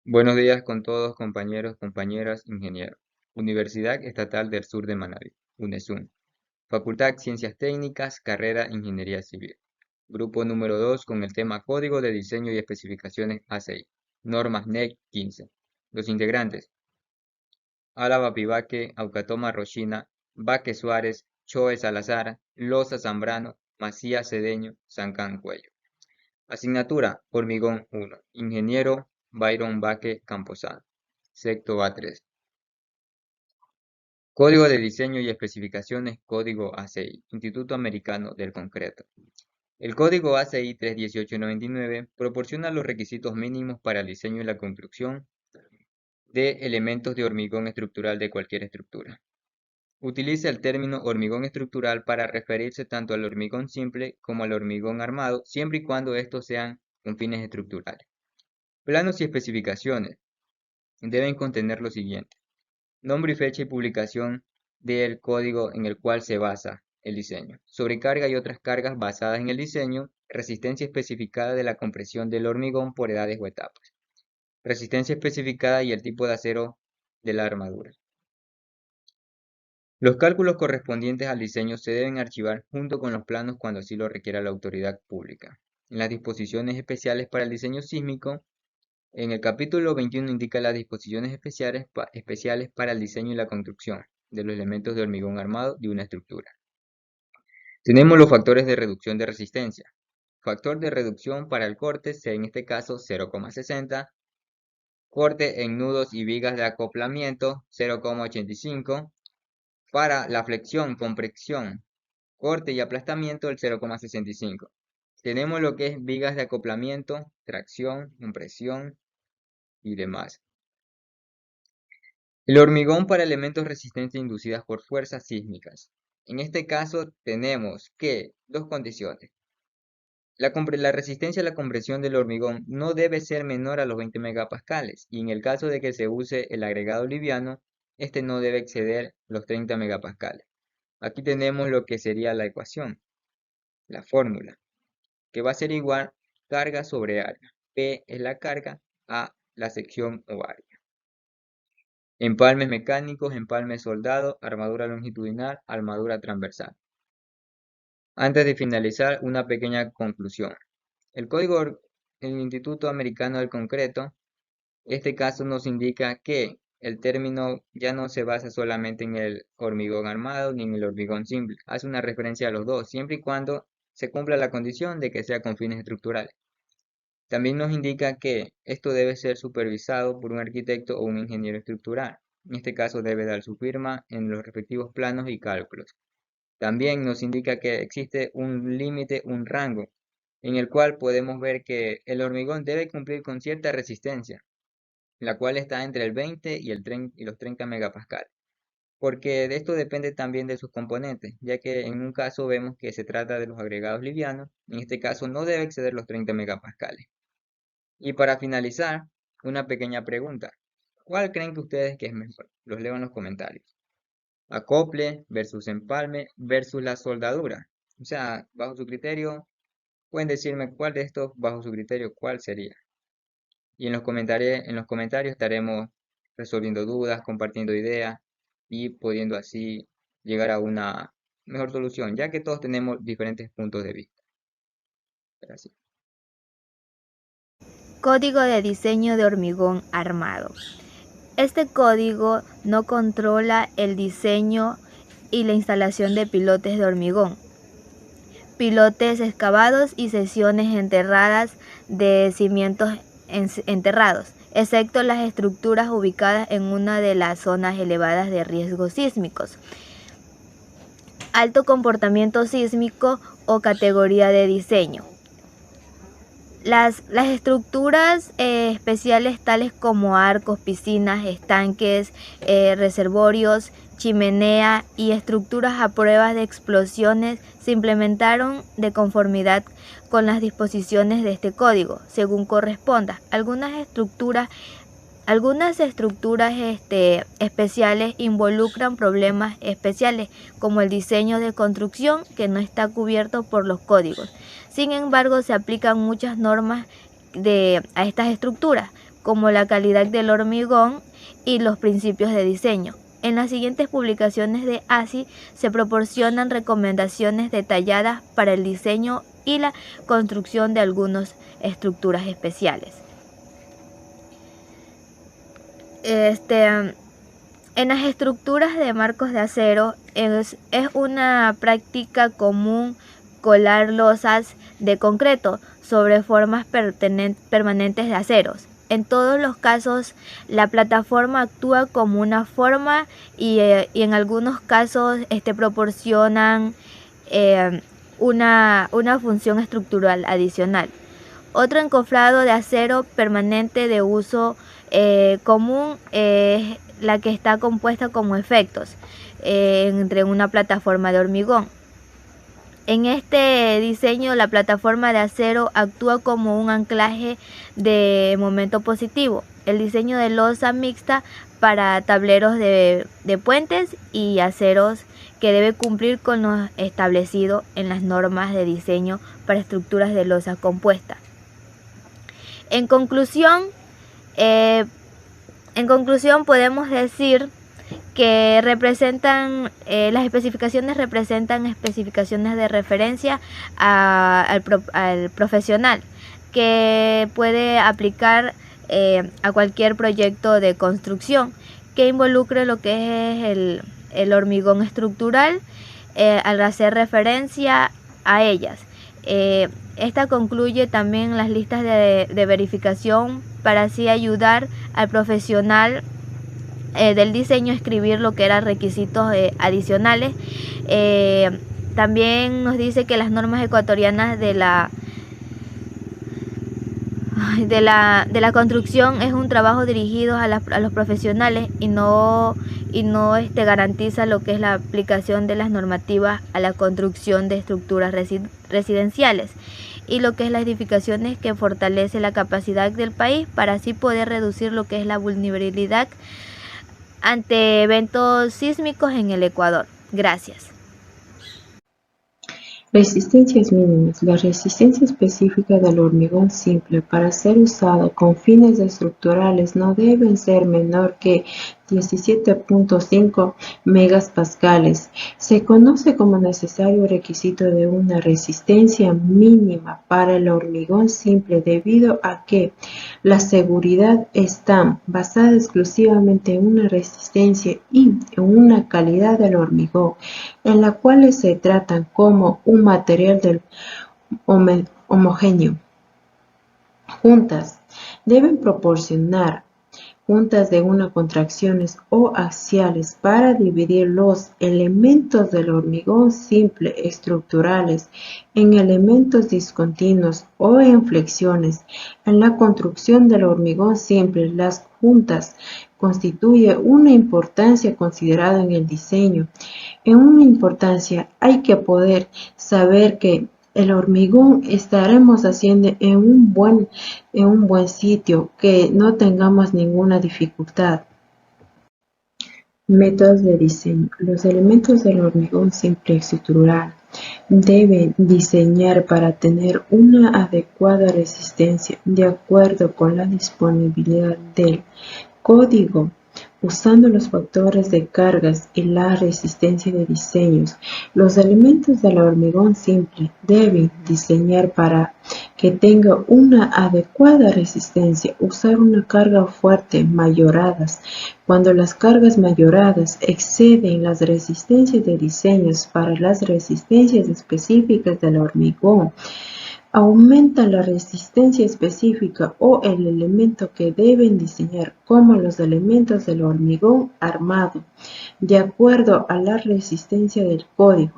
Buenos días con todos, compañeros, compañeras, ingenieros. Universidad Estatal del Sur de Manabí, UNESUN. Facultad Ciencias Técnicas, carrera Ingeniería Civil. Grupo número 2 con el tema Código de Diseño y Especificaciones ACI. Normas NEC 15. Los integrantes: Álava Pivaque, Aucatoma Rochina, Vaque Suárez, Choe Salazar, Loza Zambrano, Macías Cedeño, Sancán Cuello. Asignatura: Hormigón 1. Ingeniero Byron Vaque Camposano. Secto A3. Código de Diseño y Especificaciones, Código ACI, Instituto Americano del Concreto. El Código ACI 31899 proporciona los requisitos mínimos para el diseño y la construcción de elementos de hormigón estructural de cualquier estructura. Utiliza el término hormigón estructural para referirse tanto al hormigón simple como al hormigón armado, siempre y cuando estos sean con fines estructurales. Planos y especificaciones deben contener lo siguiente: nombre y fecha y publicación del código en el cual se basa el diseño, sobrecarga y otras cargas basadas en el diseño, resistencia especificada de la compresión del hormigón por edades o etapas, resistencia especificada y el tipo de acero de la armadura. Los cálculos correspondientes al diseño se deben archivar junto con los planos cuando así lo requiera la autoridad pública. En las disposiciones especiales para el diseño sísmico, en el capítulo 21 indica las disposiciones especiales para el diseño y la construcción de los elementos de hormigón armado de una estructura. Tenemos los factores de reducción de resistencia. Factor de reducción para el corte, en este caso 0,60. Corte en nudos y vigas de acoplamiento, 0,85. Para la flexión, compresión, corte y aplastamiento, el 0,65. Tenemos lo que es vigas de acoplamiento, tracción, compresión y demás. El hormigón para elementos resistencia inducidas por fuerzas sísmicas. En este caso tenemos que dos condiciones. La resistencia a la compresión del hormigón no debe ser menor a los 20 megapascales y en el caso de que se use el agregado liviano, este no debe exceder los 30 megapascales. Aquí tenemos lo que sería la ecuación, la fórmula, que va a ser igual carga sobre área. P es la carga, A la sección o área. Empalmes mecánicos, empalme soldado, armadura longitudinal, armadura transversal. Antes de finalizar, una pequeña conclusión. El Instituto Americano del Concreto, este caso nos indica que el término ya no se basa solamente en el hormigón armado ni en el hormigón simple. Hace una referencia a los dos, siempre y cuando se cumpla la condición de que sea con fines estructurales. También nos indica que esto debe ser supervisado por un arquitecto o un ingeniero estructural. En este caso debe dar su firma en los respectivos planos y cálculos. También nos indica que existe un límite, un rango, en el cual podemos ver que el hormigón debe cumplir con cierta resistencia, la cual está entre el 20 y los 30 megapascales. Porque de esto depende también de sus componentes, ya que en un caso vemos que se trata de los agregados livianos, en este caso no debe exceder los 30 megapascales. Y para finalizar, una pequeña pregunta. ¿Cuál creen que ustedes que es mejor? Los leo en los comentarios. Acople versus empalme versus la soldadura. O sea, bajo su criterio, pueden decirme cuál de estos, bajo su criterio, cuál sería. Y en los comentarios estaremos resolviendo dudas, compartiendo ideas y pudiendo así llegar a una mejor solución, ya que todos tenemos diferentes puntos de vista. Gracias. Código de diseño de hormigón armado. Este código no controla el diseño y la instalación de pilotes de hormigón, pilotes excavados y secciones enterradas de cimientos enterrados, excepto las estructuras ubicadas en una de las zonas elevadas de riesgos sísmicos, alto comportamiento sísmico o categoría de diseño. Las estructuras especiales tales como arcos, piscinas, estanques, reservorios, chimenea y estructuras a prueba de explosiones se implementaron de conformidad con las disposiciones de este código, según corresponda. Algunas estructuras especiales involucran problemas especiales, como el diseño de construcción que no está cubierto por los códigos. Sin embargo, se aplican muchas normas a estas estructuras. como la calidad del hormigón y los principios de diseño. En las siguientes publicaciones de ASI se proporcionan recomendaciones detalladas para el diseño y la construcción de algunas estructuras especiales. En las estructuras de marcos de acero es una práctica común colar losas de concreto sobre formas permanentes de aceros. En todos los casos, la plataforma actúa como una forma y en algunos casos proporcionan una función estructural adicional. Otro encofrado de acero permanente de uso común es la que está compuesta como efectos entre una plataforma de hormigón. En este diseño, la plataforma de acero actúa como un anclaje de momento positivo. El diseño de losa mixta para tableros de puentes y aceros que debe cumplir con lo establecido en las normas de diseño para estructuras de losa compuesta. En conclusión, podemos decir que las especificaciones representan especificaciones de referencia al profesional que puede aplicar a cualquier proyecto de construcción que involucre lo que es el hormigón estructural al hacer referencia a ellas. Esta concluye también las listas de verificación para así ayudar al profesional del diseño a escribir lo que eran requisitos adicionales. También nos dice que las normas ecuatorianas de la construcción es un trabajo dirigido a los profesionales y no garantiza lo que es la aplicación de las normativas a la construcción de estructuras residenciales y lo que es las edificaciones, que fortalece la capacidad del país para así poder reducir lo que es la vulnerabilidad ante eventos sísmicos en el Ecuador. Gracias. Resistencias mínimas. La resistencia específica del hormigón simple para ser usado con fines estructurales no deben ser menor que 17.5 megapascales. Se conoce como necesario requisito de una resistencia mínima para el hormigón simple debido a que la seguridad está basada exclusivamente en una resistencia y en una calidad del hormigón, en la cual se tratan como un material homogéneo. Juntas deben proporcionar juntas de una contracciones o axiales para dividir los elementos del hormigón simple estructurales en elementos discontinuos o en flexiones. En la construcción del hormigón simple, las juntas constituye una importancia considerada en el diseño. En una importancia hay que poder saber que el hormigón estaremos haciendo en un buen sitio, que no tengamos ninguna dificultad. Métodos de diseño. Los elementos del hormigón simple estructural deben diseñar para tener una adecuada resistencia de acuerdo con la disponibilidad del código, usando los factores de cargas y la resistencia de diseños. Los elementos del hormigón simple deben diseñar para que tenga una adecuada resistencia, usar una carga fuerte mayoradas. Cuando las cargas mayoradas exceden las resistencias de diseños para las resistencias específicas del hormigón, aumenta la resistencia específica o el elemento que deben diseñar, como los elementos del hormigón armado, de acuerdo a la resistencia del código.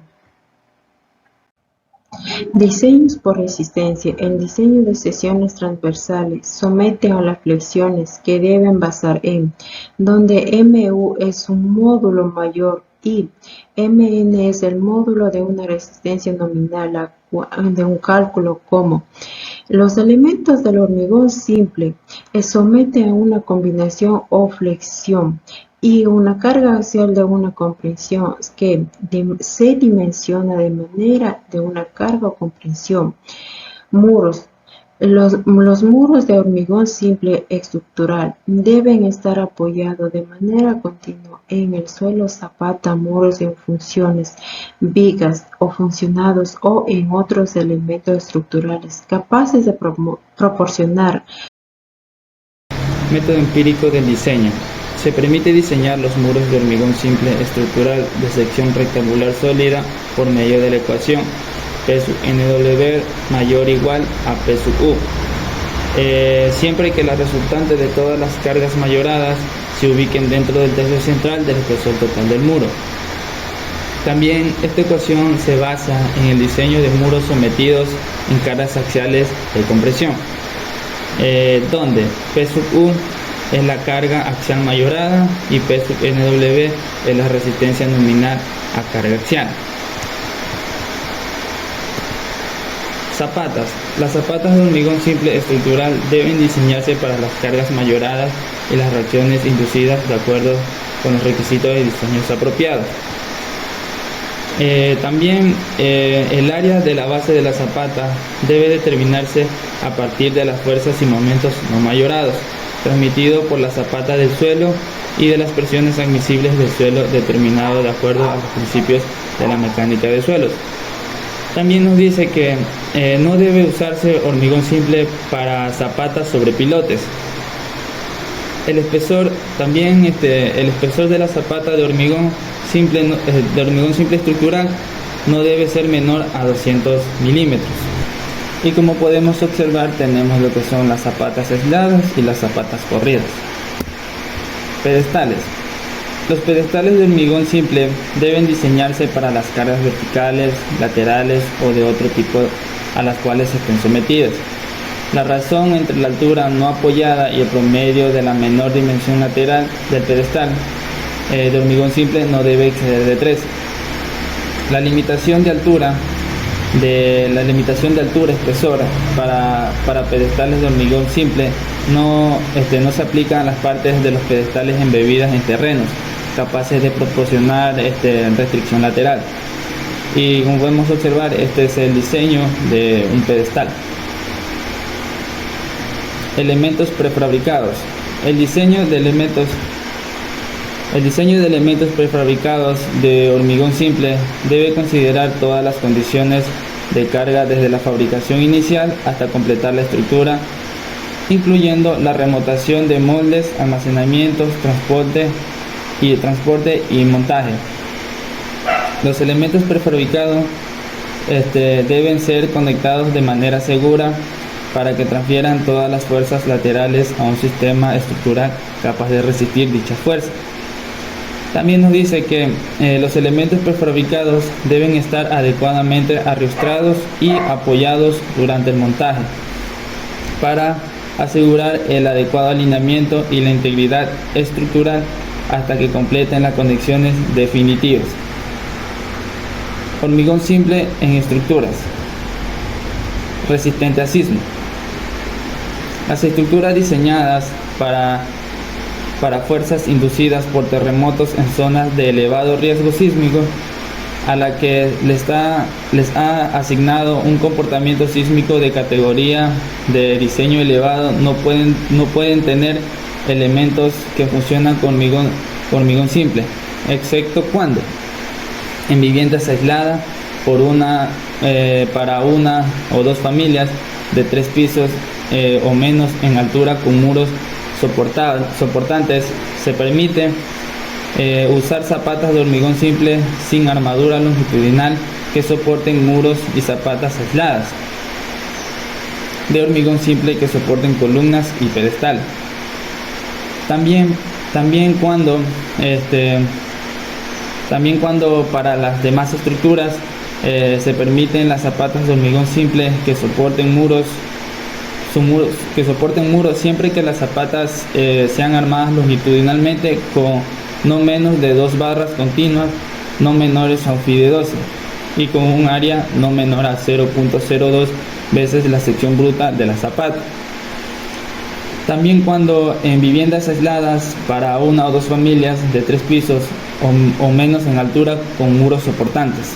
Diseños por resistencia. El diseño de secciones transversales somete a las flexiones que deben basar en, donde MU es un módulo mayor y Mn es el módulo de una resistencia nominal de un cálculo como los elementos del hormigón simple someten a una combinación o flexión y una carga axial de una comprensión que se dimensiona de manera de una carga o comprensión. Muros Los muros de hormigón simple estructural deben estar apoyados de manera continua en el suelo, zapata, muros en funciones, vigas o funcionados o en otros elementos estructurales capaces de proporcionar. Método empírico del diseño. Se permite diseñar los muros de hormigón simple estructural de sección rectangular sólida por medio de la ecuación P sub NW mayor o igual a P sub U, siempre que las resultantes de todas las cargas mayoradas se ubiquen dentro del tercio central del espesor total del muro. También esta ecuación se basa en el diseño de muros sometidos en cargas axiales de compresión, donde P sub U es la carga axial mayorada y P sub NW es la resistencia nominal a carga axial. Zapatas. Las zapatas de hormigón simple estructural deben diseñarse para las cargas mayoradas y las reacciones inducidas de acuerdo con los requisitos de diseños apropiados. También el área de la base de la zapata debe determinarse a partir de las fuerzas y momentos no mayorados, transmitido por la zapata del suelo y de las presiones admisibles del suelo determinado de acuerdo a los principios de la mecánica de suelos. También nos dice que no debe usarse hormigón simple para zapatas sobre pilotes. El espesor de la zapata de hormigón simple estructural no debe ser menor a 200 milímetros. Y como podemos observar, tenemos lo que son las zapatas aisladas y las zapatas corridas. Pedestales. Los pedestales de hormigón simple deben diseñarse para las cargas verticales, laterales o de otro tipo a las cuales estén sometidas. La razón entre la altura no apoyada y el promedio de la menor dimensión lateral del pedestal de hormigón simple no debe exceder de 3. La limitación de altura espesor para pedestales de hormigón simple no se aplica a las partes de los pedestales embebidas en terrenos capaces de proporcionar restricción lateral. Y como podemos observar, este es el diseño de un pedestal. Elementos prefabricados. El diseño de elementos prefabricados de hormigón simple debe considerar todas las condiciones de carga desde la fabricación inicial hasta completar la estructura, incluyendo la remontación de moldes, almacenamientos, transporte y montaje. Los elementos prefabricados deben ser conectados de manera segura para que transfieran todas las fuerzas laterales a un sistema estructural capaz de resistir dichas fuerzas. También nos dice que los elementos prefabricados deben estar adecuadamente arrastrados y apoyados durante el montaje para asegurar el adecuado alineamiento y la integridad estructural hasta que completen las conexiones definitivas. Hormigón simple en estructuras. Resistente a sismo. Las estructuras diseñadas para fuerzas inducidas por terremotos en zonas de elevado riesgo sísmico, a la que les ha asignado un comportamiento sísmico de categoría de diseño elevado, no pueden tener elementos que funcionan con hormigón simple, excepto cuando en viviendas aisladas para una o dos familias de 3 pisos o menos en altura con muros soportantes, se permite usar zapatas de hormigón simple sin armadura longitudinal que soporten muros y zapatas aisladas de hormigón simple que soporten columnas y pedestal. También cuando para las demás estructuras se permiten las zapatas de hormigón simple que soporten muros siempre que las zapatas sean armadas longitudinalmente con no menos de 2 barras continuas no menores a un phi de 12 y con un área no menor a 0.02 veces la sección bruta de la zapata. También cuando en viviendas aisladas para una o dos familias de 3 pisos o menos en altura con muros soportantes,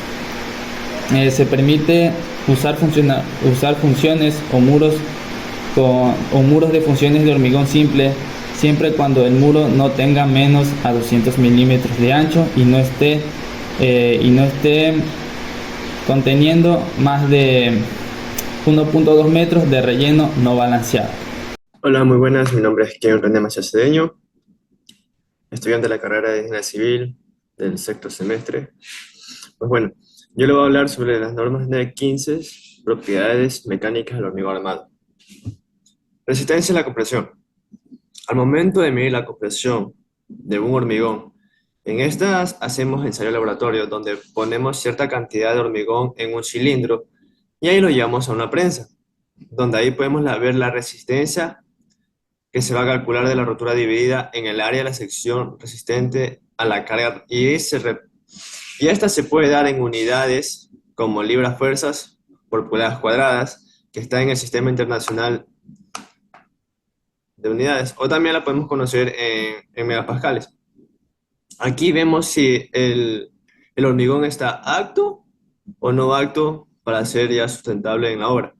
se permite usar funciones o muros o muros de funciones de hormigón simple, siempre cuando el muro no tenga menos a 200 milímetros de ancho y no esté conteniendo más de 1.2 metros de relleno no balanceado. Hola, muy buenas. Mi nombre es Kevin René Macías Cedeño, estudiante de la carrera de Ingeniería Civil del sexto semestre. Pues bueno, yo le voy a hablar sobre las normas NEC 15, propiedades mecánicas del hormigón armado. Resistencia a la compresión. Al momento de medir la compresión de un hormigón, en estas hacemos ensayo laboratorio donde ponemos cierta cantidad de hormigón en un cilindro y ahí lo llevamos a una prensa, donde ahí podemos ver la resistencia que se va a calcular de la rotura dividida en el área de la sección resistente a la carga y esta se puede dar en unidades como libras-fuerzas por pulgadas cuadradas, que está en el Sistema Internacional de Unidades, o también la podemos conocer en megapascales. Aquí vemos si el hormigón está apto o no apto para ser ya sustentable en la obra.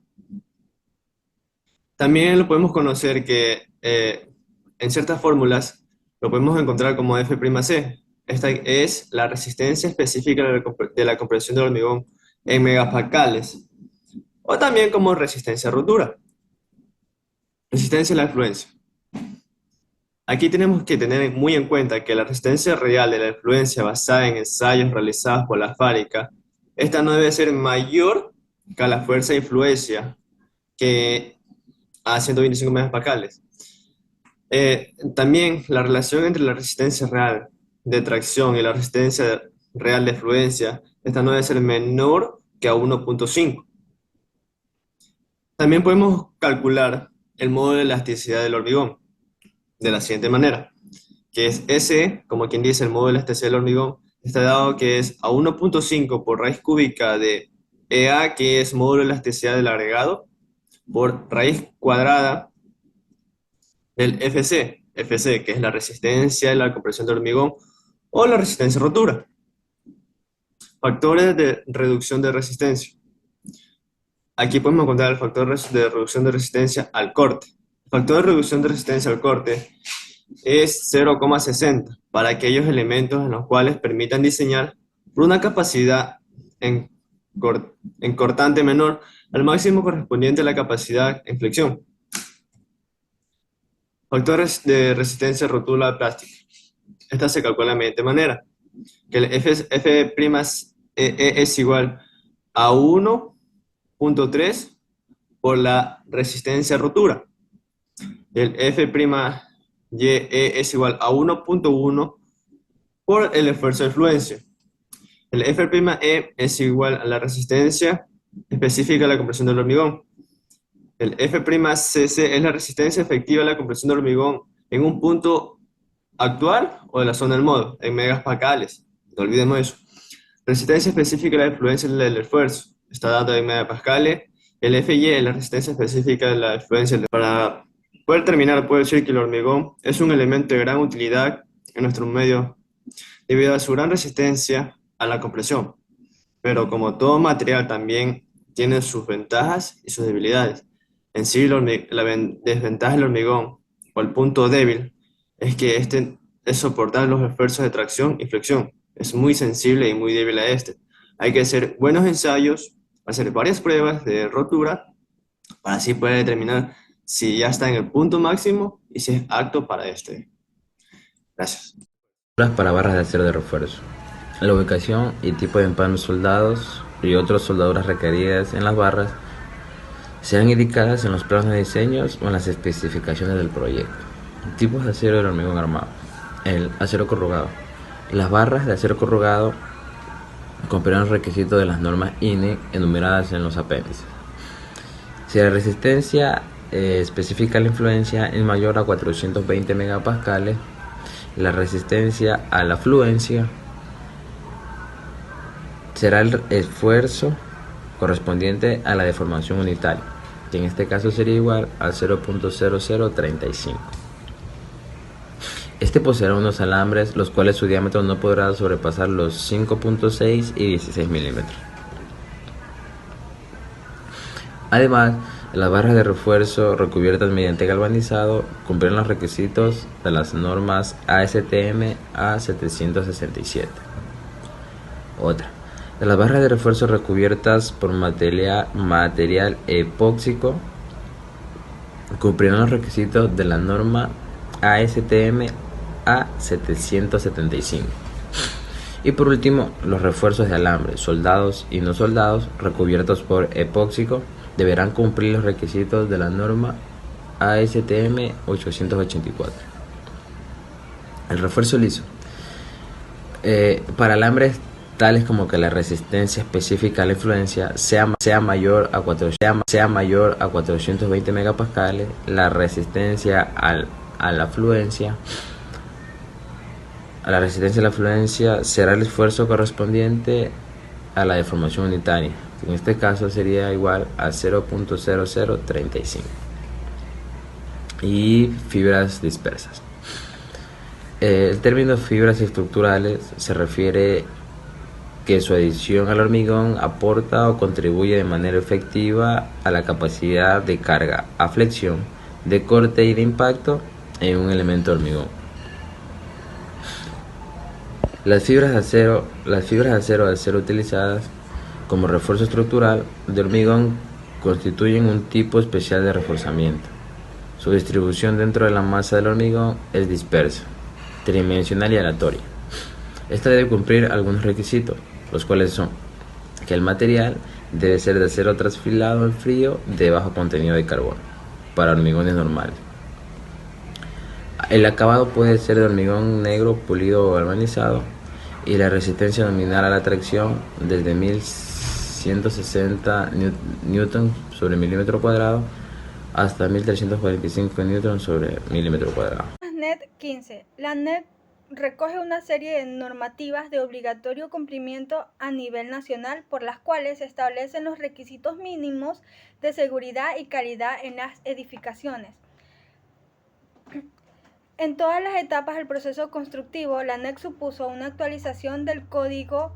También lo podemos conocer que en ciertas fórmulas lo podemos encontrar como F'C. Esta es la resistencia específica de la compresión del hormigón en megapascales, o también como resistencia a rotura. Resistencia a la influencia. Aquí tenemos que tener muy en cuenta que la resistencia real de la influencia basada en ensayos realizados por la fábrica, esta no debe ser mayor que la fuerza de influencia que a 125 megapascales. También la relación entre la resistencia real de tracción y la resistencia real de fluencia, esta no debe ser menor que a 1.5. También podemos calcular el modo de elasticidad del hormigón de la siguiente manera, que es S, como quien dice, el modo de elasticidad del hormigón, está dado que es a 1.5 por raíz cúbica de EA, que es módulo de elasticidad del agregado, por raíz cuadrada del FC, que es la resistencia de la compresión de hormigón o la resistencia a rotura. Factores de reducción de resistencia. Aquí podemos encontrar el factor de reducción de resistencia al corte. El factor de reducción de resistencia al corte es 0,60 para aquellos elementos en los cuales permitan diseñar por una capacidad en cortante menor al máximo correspondiente a la capacidad en flexión. Factores de resistencia a rotura plástica. Esta se calcula de la siguiente manera, que el F' es igual a 1.3 por la resistencia a rotura. El F'Ye es igual a 1.1 por el esfuerzo de influencia. El F'E es igual a la resistencia específica de la compresión del hormigón. El F'CC es la resistencia efectiva de la compresión del hormigón en un punto actual o de la zona del modo, en megapascales. No olvidemos eso. Resistencia específica de la influencia del esfuerzo. Está dado en megapascales. El Fy es la resistencia específica de la influencia. Para poder terminar, puedo decir que el hormigón es un elemento de gran utilidad en nuestro medio debido a su gran resistencia a la compresión. Pero como todo material también tiene sus ventajas y sus debilidades. En sí, la desventaja del hormigón o el punto débil es que este es soportar los esfuerzos de tracción y flexión. Es muy sensible y muy débil a este. Hay que hacer buenos ensayos, hacer varias pruebas de rotura para así poder determinar si ya está en el punto máximo y si es apto para este. Gracias. Para barras de acero de refuerzo. La ubicación y tipo de empanos soldados y otras soldaduras requeridas en las barras serán indicadas en los planos de diseños o en las especificaciones del proyecto. Tipos de acero del hormigón armado. El acero corrugado. Las barras de acero corrugado cumplirán los requisitos de las normas INE enumeradas en los apéndices. Si la resistencia específica a la influencia es mayor a 420 megapascales, la resistencia a la fluencia será el esfuerzo correspondiente a la deformación unitaria, que en este caso sería igual al 0.0035. Este poseerá unos alambres los cuales su diámetro no podrá sobrepasar los 5.6 y 16 milímetros. Además, Las barras de refuerzo recubiertas mediante galvanizado cumplen los requisitos de las normas ASTM A767. Otra. Las barras de refuerzo recubiertas por material epóxico cumplirán los requisitos de la norma ASTM A775. Y por último, los refuerzos de alambre, soldados y no soldados, recubiertos por epóxico, deberán cumplir los requisitos de la norma ASTM 884. El refuerzo liso. Para alambres tales como que la resistencia específica a la influencia sea mayor a 420 megapascales, la resistencia a la fluencia será el esfuerzo correspondiente a la deformación unitaria, que en este caso sería igual a 0.0035. Y fibras dispersas. El término fibras estructurales se refiere que su adición al hormigón aporta o contribuye de manera efectiva a la capacidad de carga, a flexión, de corte y de impacto en un elemento hormigón. Las fibras de acero al ser utilizadas como refuerzo estructural de hormigón constituyen un tipo especial de reforzamiento. Su distribución dentro de la masa del hormigón es dispersa, tridimensional y aleatoria. Esta debe cumplir algunos requisitos, los cuales son que el material debe ser de acero trasfilado en frío de bajo contenido de carbono, para hormigones normales. El acabado puede ser de hormigón negro pulido o galvanizado, y la resistencia nominal a la tracción desde 1160 Newton sobre milímetro cuadrado hasta 1345 Newton sobre milímetro cuadrado. NET 15. La NET recoge una serie de normativas de obligatorio cumplimiento a nivel nacional por las cuales se establecen los requisitos mínimos de seguridad y calidad en las edificaciones. En todas las etapas del proceso constructivo, la NEC supuso una actualización del Código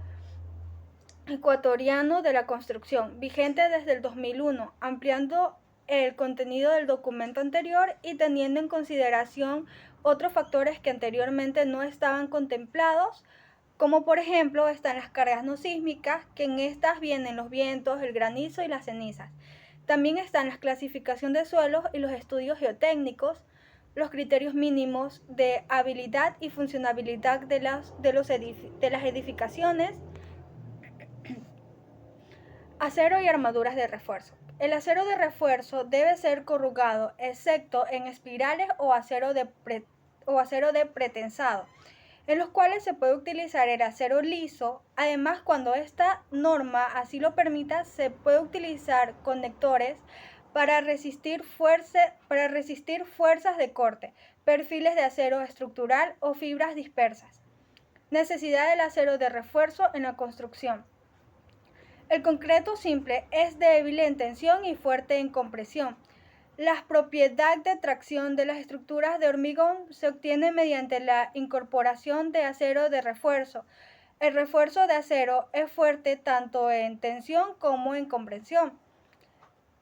Ecuatoriano de la Construcción, vigente desde el 2001, ampliando el contenido del documento anterior y teniendo en consideración otros factores que anteriormente no estaban contemplados, como por ejemplo están las cargas no sísmicas, que en estas vienen los vientos, el granizo y las cenizas. También están la clasificación de suelos y los estudios geotécnicos, los criterios mínimos de habilidad y funcionabilidad de las edificaciones, acero y armaduras de refuerzo. El acero de refuerzo debe ser corrugado, excepto en espirales o acero de pretensado, en los cuales se puede utilizar el acero liso. Además, cuando esta norma así lo permita, se puede utilizar conectores para resistir fuerzas de corte, perfiles de acero estructural o fibras dispersas. Necesidad del acero de refuerzo en la construcción. El concreto simple es débil en tensión y fuerte en compresión. La propiedad de tracción de las estructuras de hormigón se obtiene mediante la incorporación de acero de refuerzo. El refuerzo de acero es fuerte tanto en tensión como en compresión.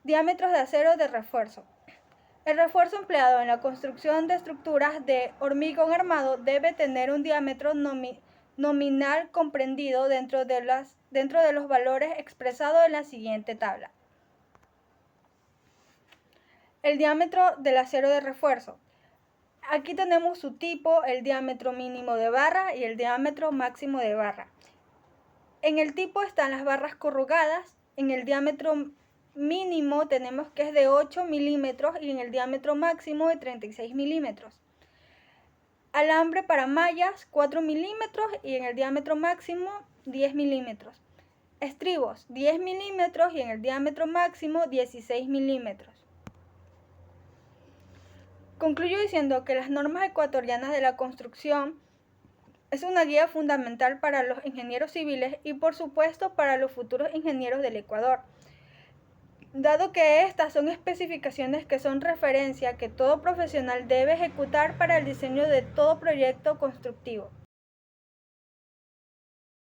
Diámetros de acero de refuerzo. El refuerzo empleado en la construcción de estructuras de hormigón armado debe tener un diámetro nominal comprendido dentro de los valores expresados en la siguiente tabla. El diámetro del acero de refuerzo. Aquí tenemos su tipo, el diámetro mínimo de barra y el diámetro máximo de barra. En el tipo están las barras corrugadas. En el diámetro mínimo tenemos que es de 8 milímetros y en el diámetro máximo de 36 milímetros. Alambre para mallas 4 milímetros y en el diámetro máximo 10 milímetros. Estribos 10 milímetros y en el diámetro máximo 16 milímetros. Concluyo diciendo que las normas ecuatorianas de la construcción es una guía fundamental para los ingenieros civiles y por supuesto para los futuros ingenieros del Ecuador, dado que estas son especificaciones que son referencia que todo profesional debe ejecutar para el diseño de todo proyecto constructivo.